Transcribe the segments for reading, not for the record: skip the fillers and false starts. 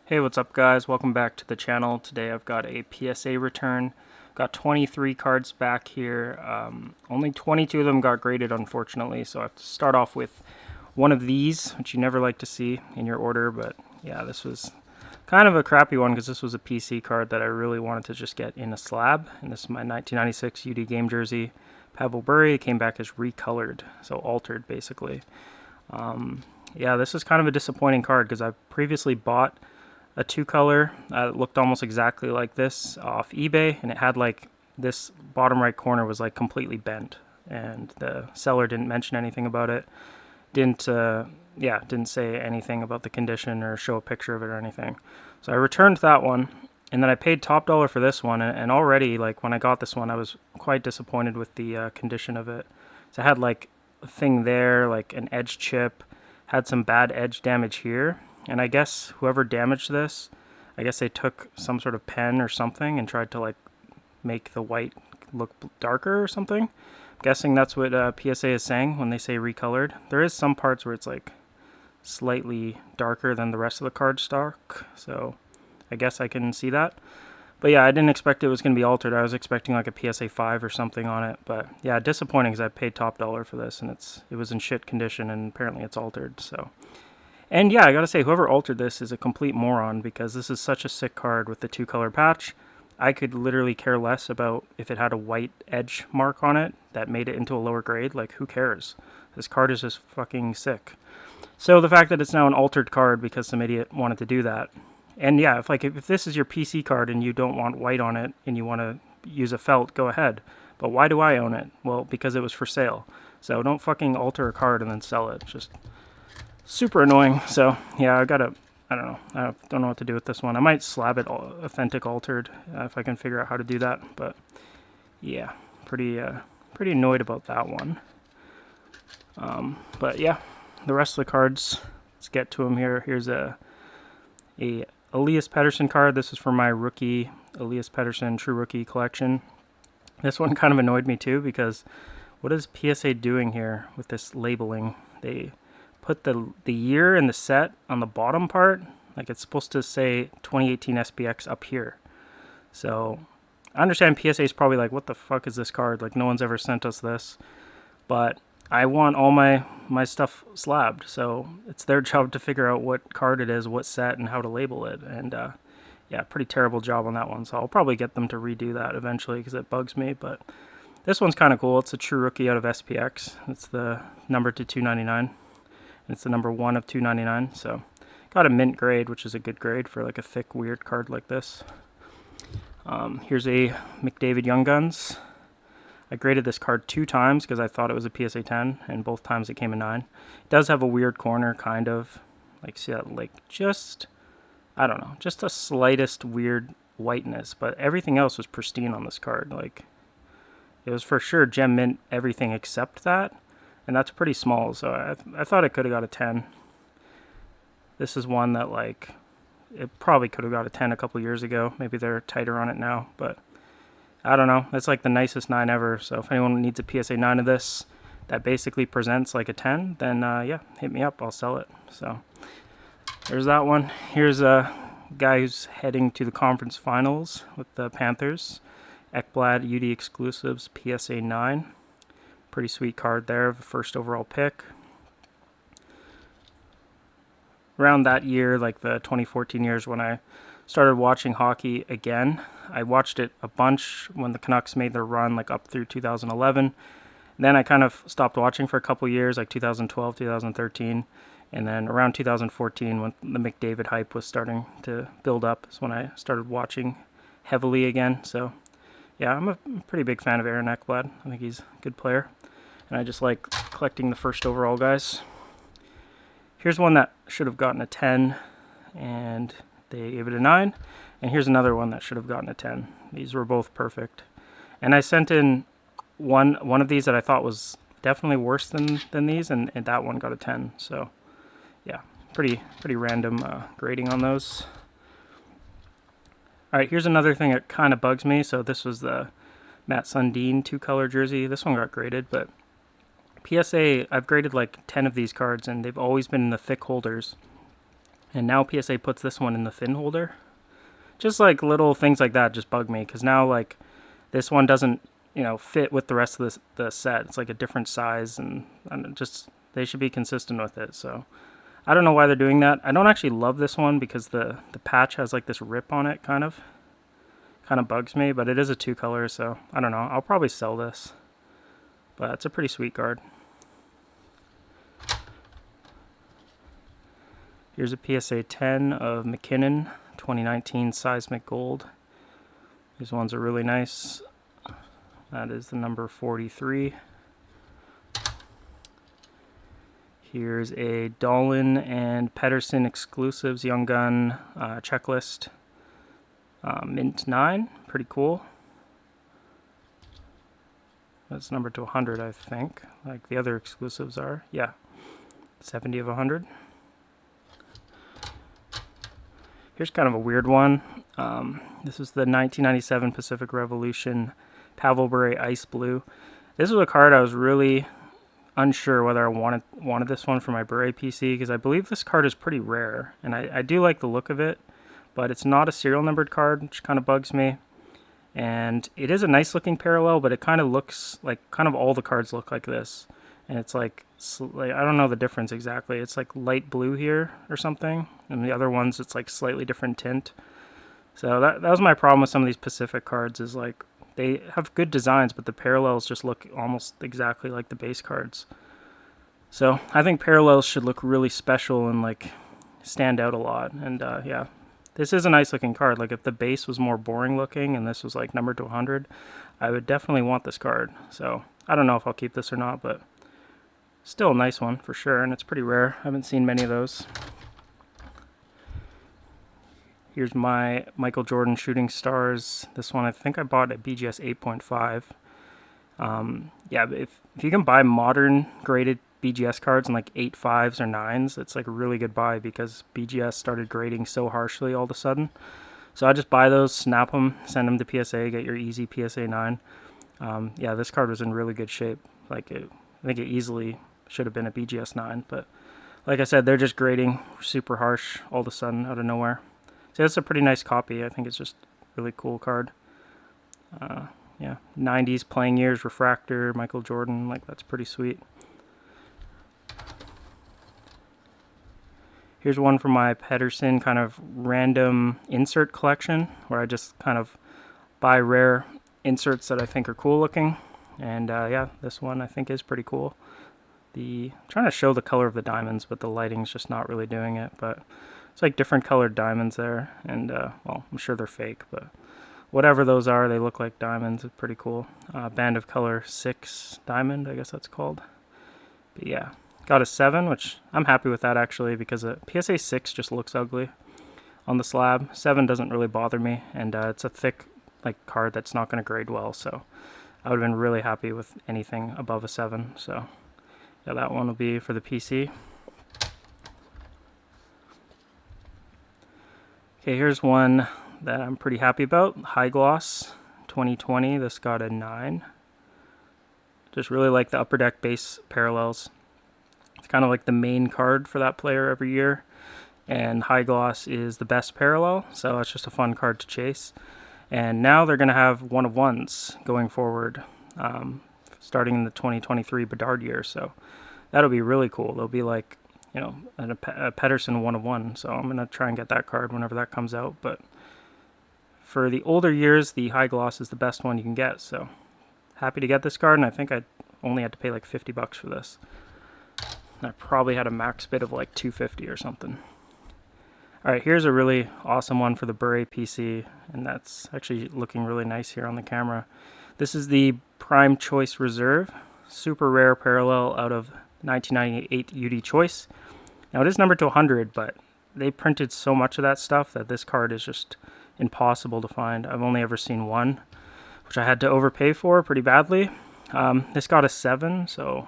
Hey, what's up guys? Welcome back to the channel. Today I've got a PSA return. Got 23 cards back here. Only 22 of them got graded, unfortunately, so I have to start off with one of these, which you never like to see in your order, but yeah, this was kind of a crappy one because this was a PC card that I really wanted to just get in a slab, and this is my 1996 UD game jersey. Pavel Bure. It came back as recolored, so altered basically. Yeah, this is kind of a disappointing card because I previously bought a two-color that looked almost exactly like this off eBay, and it had like this bottom right corner was like completely bent, and the seller didn't mention anything about it. Didn't say anything about the condition or show a picture of it or anything. So I returned that one, and then I paid top dollar for this one, and already like when I got this one I was quite disappointed with the condition of it. So I had like a thing there, like an edge chip, had some bad edge damage here. And I guess whoever damaged this, I guess they took some sort of pen or something and tried to like make the white look darker or something. I'm guessing that's what PSA is saying when they say recolored. There is some parts where it's like slightly darker than the rest of the card stock, so I guess I can see that. But yeah, I didn't expect it was going to be altered. I was expecting like a PSA 5 or something on it. But yeah, disappointing because I paid top dollar for this, and it was in shit condition, and apparently it's altered, so... And yeah, I gotta say, whoever altered this is a complete moron because this is such a sick card with the two-color patch. I could literally care less about if it had a white edge mark on it that made it into a lower grade. Like, who cares? This card is just fucking sick. So the fact that it's now an altered card because some idiot wanted to do that. And yeah, if this is your PC card and you don't want white on it and you want to use a felt, go ahead. But why do I own it? Well, because it was for sale. So don't fucking alter a card and then sell it. Just... super annoying. So yeah, I don't know. I don't know what to do with this one. I might slab it authentic altered if I can figure out how to do that. But yeah, pretty annoyed about that one. But yeah, the rest of the cards, let's get to them here. Here's a Elias Pettersson card. This is for my rookie Elias Pettersson True Rookie collection. This one kind of annoyed me too because what is PSA doing here with this labeling? They put the year and the set on the bottom part, like it's supposed to say 2018 SPX up here. So I understand PSA is probably like, what the fuck is this card? Like, no one's ever sent us this. But I want all my stuff slabbed, so it's their job to figure out what card it is, what set, and how to label it. And yeah, pretty terrible job on that one. So I'll probably get them to redo that eventually because it bugs me. But this one's kind of cool. It's a True Rookie out of SPX. It's the number to 299. It's the number 1 of 299, so got a mint grade, which is a good grade for like a thick, weird card like this. Here's a McDavid Young Guns. I graded this card 2 times because I thought it was a PSA 10, and both times it came a 9. It does have a weird corner, kind of. Like, see that, like, just, I don't know, just the slightest weird whiteness, but everything else was pristine on this card. Like, it was for sure gem mint everything except that. And that's pretty small, so I thought it could have got a 10. This is one that, like, it probably could have got a 10 a couple years ago. Maybe they're tighter on it now, but I don't know. It's like the nicest 9 ever, so if anyone needs a PSA 9 of this that basically presents like a 10, then yeah, hit me up. I'll sell it. So there's that one. Here's a guy who's heading to the conference finals with the Panthers. Ekblad UD Exclusives PSA 9. Pretty sweet card there, first overall pick. Around that year, like the 2014 years when I started watching hockey again, I watched it a bunch when the Canucks made their run like up through 2011. Then I kind of stopped watching for a couple years, like 2012, 2013. And then around 2014 when the McDavid hype was starting to build up is when I started watching heavily again. So yeah, I'm a pretty big fan of Aaron Ekblad. I think he's a good player. And I just like collecting the first overall guys. Here's one that should have gotten a 10, and they gave it a 9. And here's another one that should have gotten a 10. These were both perfect. And I sent in one of these that I thought was definitely worse than these, and that one got a 10. So yeah, pretty random grading on those. All right, here's another thing that kind of bugs me. So this was the Matt Sundin two-color jersey. This one got graded, but PSA, I've graded like 10 of these cards, and they've always been in the thick holders. And now PSA puts this one in the thin holder. Just like little things like that just bug me, because now like this one doesn't, you know, fit with the rest of the set. It's like a different size, and just they should be consistent with it. So I don't know why they're doing that. I don't actually love this one because the patch has like this rip on it, kind of bugs me, but it is a 2-color, so I don't know. I'll probably sell this, but it's a pretty sweet card. Here's a PSA 10 of McKinnon, 2019 Seismic Gold. These ones are really nice. That is the number 43. Here's a Sundin and Pettersson Exclusives Young Gun checklist. Mint 9, pretty cool. That's numbered to 100, I think, like the other exclusives are. Yeah, 70 of 100. Here's kind of a weird one. This is the 1997 Pacific Revolution Pavel Bure Ice Blue. This was a card I was really unsure whether I wanted this one for my Bure PC, because I believe this card is pretty rare, and I do like the look of it, but it's not a serial numbered card, which kind of bugs me. And it is a nice looking parallel, but it kind of looks like all the cards look like this. And it's like I don't know the difference exactly. It's like light blue here or something, and the other ones it's like slightly different tint. So that was my problem with some of these Pacific cards, is like they have good designs, but the parallels just look almost exactly like the base cards. So I think parallels should look really special and like stand out a lot. And yeah, this is a nice looking card. Like if the base was more boring looking and this was like numbered to 100, I would definitely want this card. So I don't know if I'll keep this or not, but still a nice one for sure, and it's pretty rare. I haven't seen many of those. Here's my Michael Jordan Shooting Stars. This one I think I bought at BGS 8.5. Yeah, if you can buy modern graded BGS cards in like 8.5s or 9s, it's like a really good buy, because BGS started grading so harshly all of a sudden. So I just buy those, snap them, send them to PSA, get your easy PSA 9. Yeah, this card was in really good shape. I think it easily should have been a BGS 9, but like I said, they're just grading super harsh all of a sudden out of nowhere. So it's a pretty nice copy. I think it's just a really cool card. Yeah, 90s playing years, refractor, Michael Jordan, like that's pretty sweet. Here's one from my Pettersson kind of random insert collection, where I just kind of buy rare inserts that I think are cool looking. And yeah, this one I think is pretty cool. I'm trying to show the color of the diamonds, but the lighting's just not really doing it. But it's like different colored diamonds there, and well, I'm sure they're fake, but whatever those are, they look like diamonds. It's pretty cool. Band of Color 6 diamond, I guess that's called. But yeah, got a 7, which I'm happy with that actually, because a PSA 6 just looks ugly on the slab. 7 doesn't really bother me, and it's a thick like card that's not going to grade well, so I would have been really happy with anything above a 7. So yeah, that one will be for the PC. Okay, here's one that I'm pretty happy about. High Gloss 2020. This got a 9. Just really like the Upper Deck base parallels. It's kind of like the main card for that player every year, and High Gloss is the best parallel, so it's just a fun card to chase. And now they're going to have 1/1s going forward, starting in the 2023 Bedard year, so that'll be really cool. They'll be like, you know, a Pettersson 1/1, so I'm going to try and get that card whenever that comes out. But for the older years, the High Gloss is the best one you can get, so happy to get this card, and I think I only had to pay like $50 for this. I probably had a max bid of like $250 or something. Alright, here's a really awesome one for the Bure PC, and that's actually looking really nice here on the camera. This is the Prime Choice Reserve, super rare parallel out of 1998 UD Choice. Now it is numbered to 100, but they printed so much of that stuff that this card is just impossible to find. I've only ever seen one, which I had to overpay for pretty badly. This got a 7, so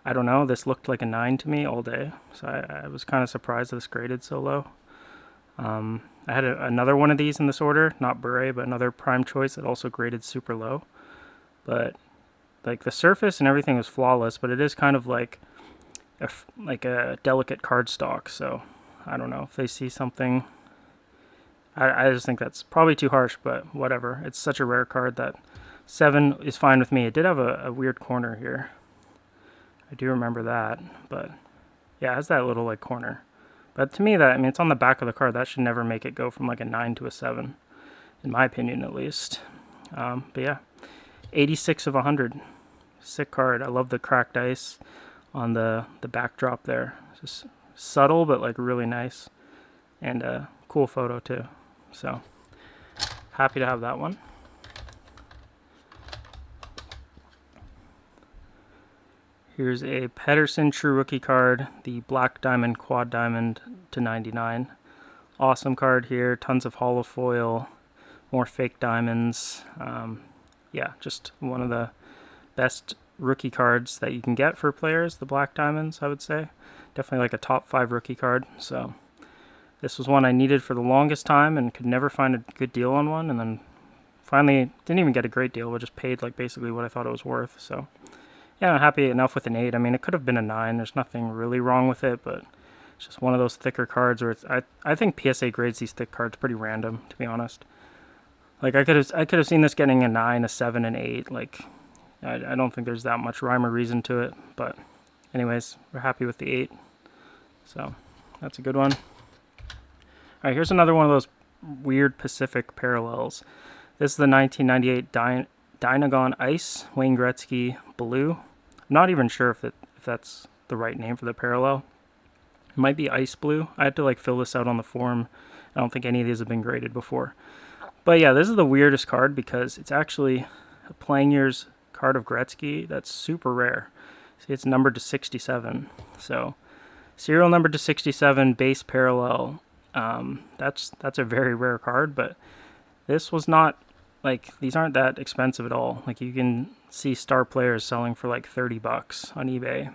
I don't know. This looked like a 9 to me all day, so I was kind of surprised this graded so low. I had another one of these in this order, not Bure, but another Prime Choice that also graded super low. But like the surface and everything was flawless, but it is kind of like a delicate cardstock, so I don't know if they see something. I just think that's probably too harsh, but whatever. It's such a rare card that 7 is fine with me. It did have a weird corner here. I do remember that, but yeah, it has that little like corner. But to me, that, I mean, it's on the back of the card. That should never make it go from like a 9 to a 7, in my opinion at least. But yeah, 86 of 100. Sick card. I love the cracked ice on the backdrop there. Just subtle, but like really nice. And a cool photo too. So, happy to have that one. Here's a Pettersson True Rookie card, the Black Diamond Quad Diamond /99. Awesome card here, tons of holo foil, more fake diamonds. Yeah, just one of the best rookie cards that you can get for players, the Black Diamonds, I would say. Definitely like a top 5 rookie card, so this was one I needed for the longest time and could never find a good deal on one, and then finally didn't even get a great deal, but just paid like basically what I thought it was worth. So yeah, I'm happy enough with an 8. I mean, it could have been a 9. There's nothing really wrong with it, but it's just one of those thicker cards where it's, I think PSA grades these thick cards pretty random, to be honest. Like I could have seen this getting a 9, a 7, an 8. Like I don't think there's that much rhyme or reason to it, but anyways, we're happy with the 8. So that's a good one. All right, here's another one of those weird Pacific parallels. This is the 1998 Dynagon Ice, Wayne Gretzky Blue. I'm not even sure if that's the right name for the parallel. It might be Ice Blue. I had to like fill this out on the forum. I don't think any of these have been graded before. But yeah, this is the weirdest card because it's actually a playing years card of Gretzky that's super rare. See, it's numbered to 67. So serial numbered to 67, base parallel. That's a very rare card, but this was not, like, these aren't that expensive at all. Like, you can see star players selling for like $30 on eBay.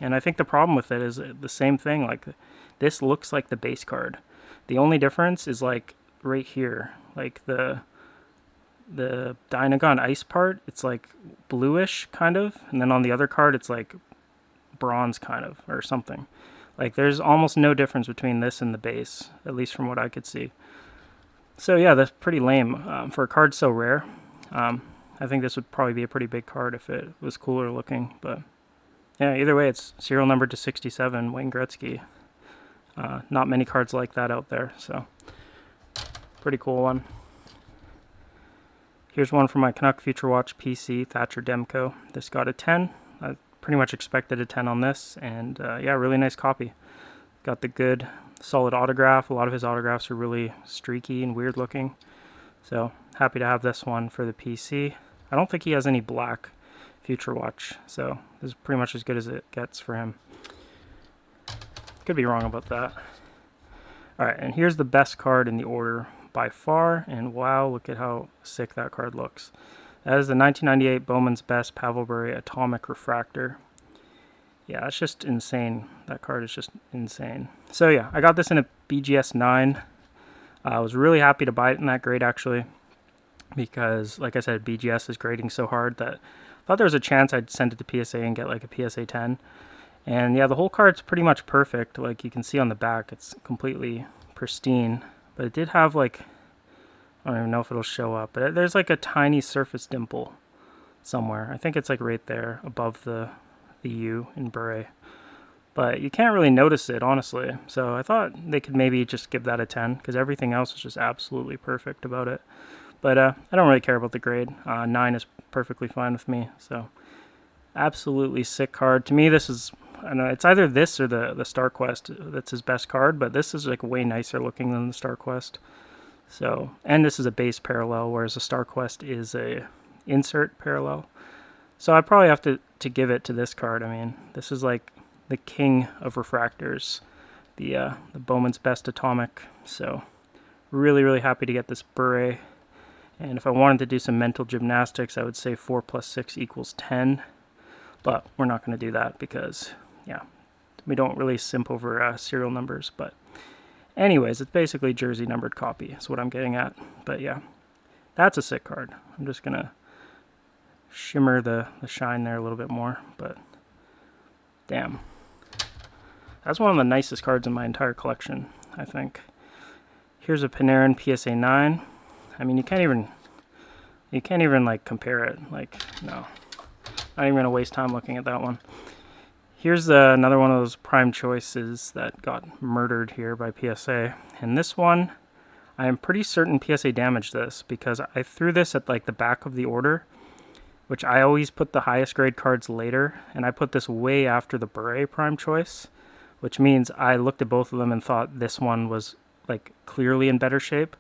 And I think the problem with it is the same thing. Like, this looks like the base card. The only difference is like right here, like the Dynagon Ice part, it's like bluish kind of, and then on the other card it's like bronze kind of or something. Like, there's almost no difference between this and the base, at least from what I could see. So yeah, that's pretty lame for a card so rare. I think this would probably be a pretty big card if it was cooler looking, but yeah, either way, it's serial numbered to 67, Wayne Gretzky. Not many cards like that out there, so pretty cool one. Here's one from my Canuck Future Watch PC, Thatcher Demko. This got a 10. I pretty much expected a 10 on this, and yeah, really nice copy. Got the good, solid autograph. A lot of his autographs are really streaky and weird looking, so happy to have this one for the PC. I don't think he has any black Future Watch, so this is pretty much as good as it gets for him. Could be wrong about that. Alright, and here's the best card in the order by far, and wow, look at how sick that card looks. That is the 1998 Bowman's Best Pavel Bure Atomic Refractor. Yeah, it's just insane. That card is just insane. So yeah, I got this in a BGS 9. I was really happy to buy it in that grade, actually, because, like I said, BGS is grading so hard that I thought there was a chance I'd send it to PSA and get like a PSA 10. And yeah, the whole card's pretty much perfect. Like you can see on the back, it's completely pristine. But it did have like, I don't even know if it'll show up, but there's like a tiny surface dimple somewhere. I think it's like right there above the U in Bure. But you can't really notice it, honestly. So I thought they could maybe just give that a 10, because everything else is just absolutely perfect about it. But I don't really care about the grade. 9 is perfectly fine with me. So absolutely sick card. To me, this is, I don't know, it's either this or the StarQuest that's his best card, but this is like way nicer looking than the StarQuest. So, and this is a base parallel, whereas the StarQuest is a insert parallel. So I probably have to give it to this card. I mean, this is like the king of refractors, the Bowman's Best Atomic. So really, really happy to get this Bure. And if I wanted to do some mental gymnastics, I would say 4 + 6 = 10. But we're not going to do that because, yeah, we don't really simp over serial numbers. But anyways, it's basically jersey numbered copy is what I'm getting at. But yeah, that's a sick card. I'm just going to shimmer the shine there a little bit more. But damn, That's one of the nicest cards in my entire collection, I think. Here's a Panarin PSA 9. I mean, you can't even like compare it. Like, no. Not even gonna waste time looking at that one. Here's another one of those prime choices that got murdered here by PSA. And this one, I am pretty certain PSA damaged this because I threw this at like the back of the order, which I always put the highest grade cards later, and I put this way after the Bure prime choice, which means I looked at both of them and thought this one was like clearly in better shape,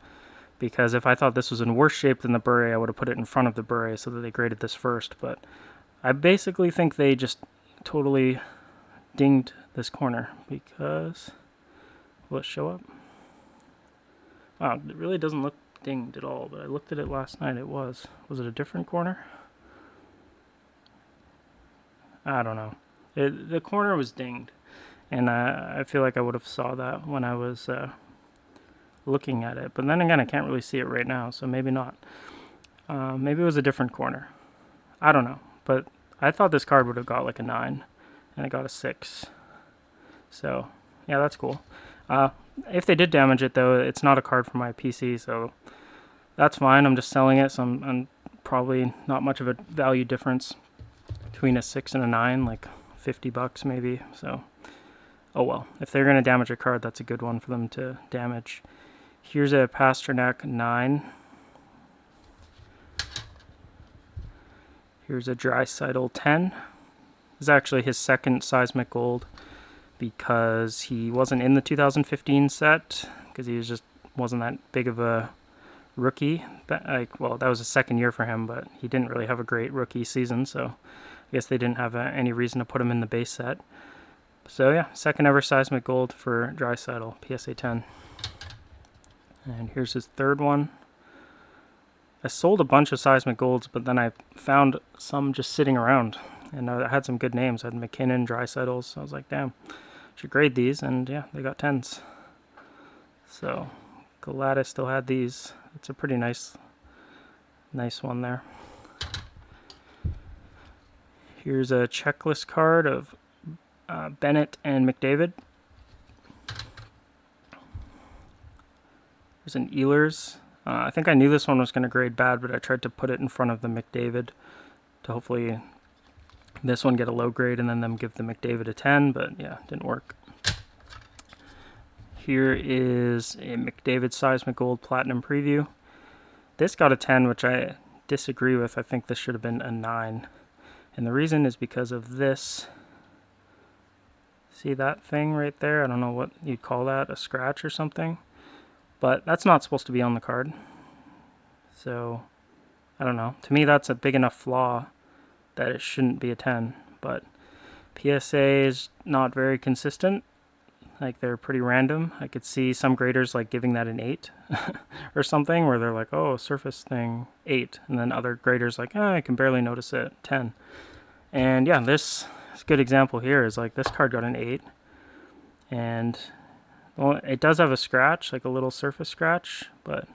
because if I thought this was in worse shape than the Bure, I would have put it in front of the Bure so that they graded this first. But I basically think they just totally dinged this corner because, will it show up? Wow, it really doesn't look dinged at all, but I looked at it last night. It was. Was it a different corner? I don't know. The corner was dinged, and I feel like I would have saw that when I was looking at it. But then again, I can't really see it right now, so maybe not. Maybe it was a different corner. I don't know, but I thought this card would have got like a 9, and it got a 6. So, yeah, that's cool. If they did damage it, though, it's not a card for my PC, so that's fine. I'm just selling it, so I'm probably not much of a value difference between a 6 and a 9, like $50 maybe. So, oh well. If they're going to damage a card, that's a good one for them to damage. Here's a Pasternak 9. Here's a Draisaitl 10. This is actually his second seismic gold because he wasn't in the 2015 set because he wasn't that big of a rookie. Well, that was the second year for him, but he didn't really have a great rookie season, so I guess they didn't have any reason to put him in the base set. So yeah, second ever seismic gold for Draisaitl, PSA 10. And here's his third one. I sold a bunch of seismic golds, but then I found some just sitting around, and I had some good names. I had McKinnon, Draisaitl's. So I was like, damn, should grade these, and yeah, they got 10s. So glad I still had these. It's a pretty nice one there. Here's a checklist card of Bennett and McDavid. There's an Ehlers. I think I knew this one was going to grade bad, but I tried to put it in front of the McDavid to hopefully this one get a low grade and then them give the McDavid a 10, but yeah, didn't work. Here is a McDavid Seismic Gold Platinum Preview. This got a 10, which I disagree with. I think this should have been a 9. And the reason is because of this. See that thing right there? I don't know what you'd call that, a scratch or something. But that's not supposed to be on the card. So, I don't know. To me, that's a big enough flaw that it shouldn't be a 10. But PSA is not very consistent. Like, they're pretty random. I could see some graders like giving that an 8 or something, where they're like, oh, surface thing, 8. And then other graders like, oh, I can barely notice it, 10. And yeah, this is a good example here is like this card got an 8. And well, it does have a scratch, like a little surface scratch, but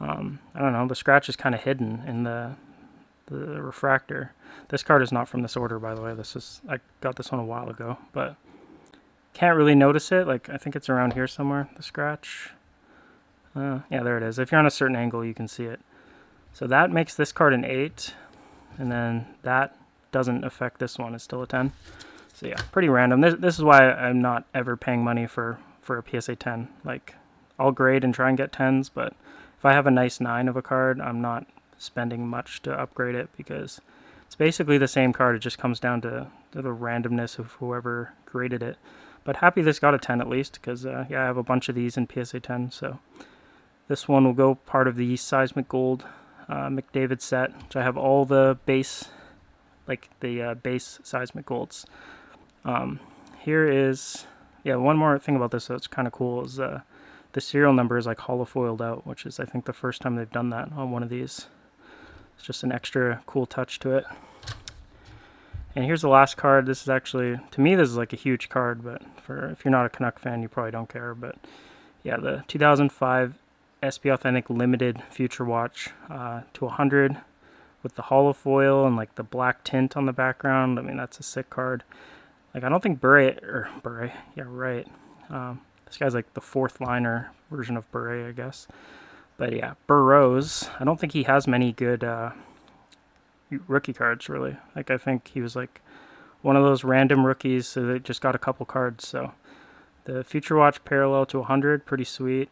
I don't know, the scratch is kind of hidden in the refractor. This card is not from this order, by the way. I got this one a while ago, but can't really notice it. Like, I think it's around here somewhere, the scratch. Yeah, there it is. If you're on a certain angle, you can see it. So that makes this card an 8, and then that doesn't affect this one. It's still a 10. So yeah, pretty random. This is why I'm not ever paying money for a PSA 10. Like, I'll grade and try and get 10s, but if I have a nice 9 of a card, I'm not spending much to upgrade it because it's basically the same card. It just comes down to the randomness of whoever graded it. But happy this got a 10 at least because, yeah, I have a bunch of these in PSA 10. So this one will go part of the Seismic Gold McDavid set, which I have all the base, like the base Seismic Golds. Here is, yeah, one more thing about this that's kind of cool is the serial number is like holofoiled out, which is I think the first time they've done that on one of these. It's just an extra cool touch to it. And here's the last card. This is actually, to me, this is like a huge card, but if you're not a Canuck fan, you probably don't care. But yeah, the 2005 SP Authentic Limited Future Watch to 100 with the holofoil and like the black tint on the background. I mean, that's a sick card. Like, I don't think Bure, yeah, right. This guy's like the fourth liner version of Bure, I guess. But yeah, Burrows, I don't think he has many good rookie cards, really. Like, I think he was like one of those random rookies, so they just got a couple cards. So the Future Watch parallel to 100, pretty sweet.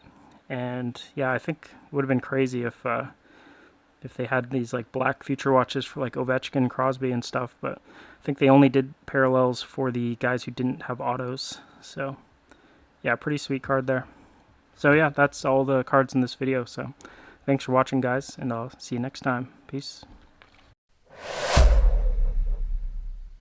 And yeah, I think it would have been crazy if they had these like black Future Watches for like Ovechkin, Crosby, and stuff. But I think they only did parallels for the guys who didn't have autos. So yeah, pretty sweet card there. So yeah, that's all the cards in this video. So thanks for watching, guys, and I'll see you next time. Peace.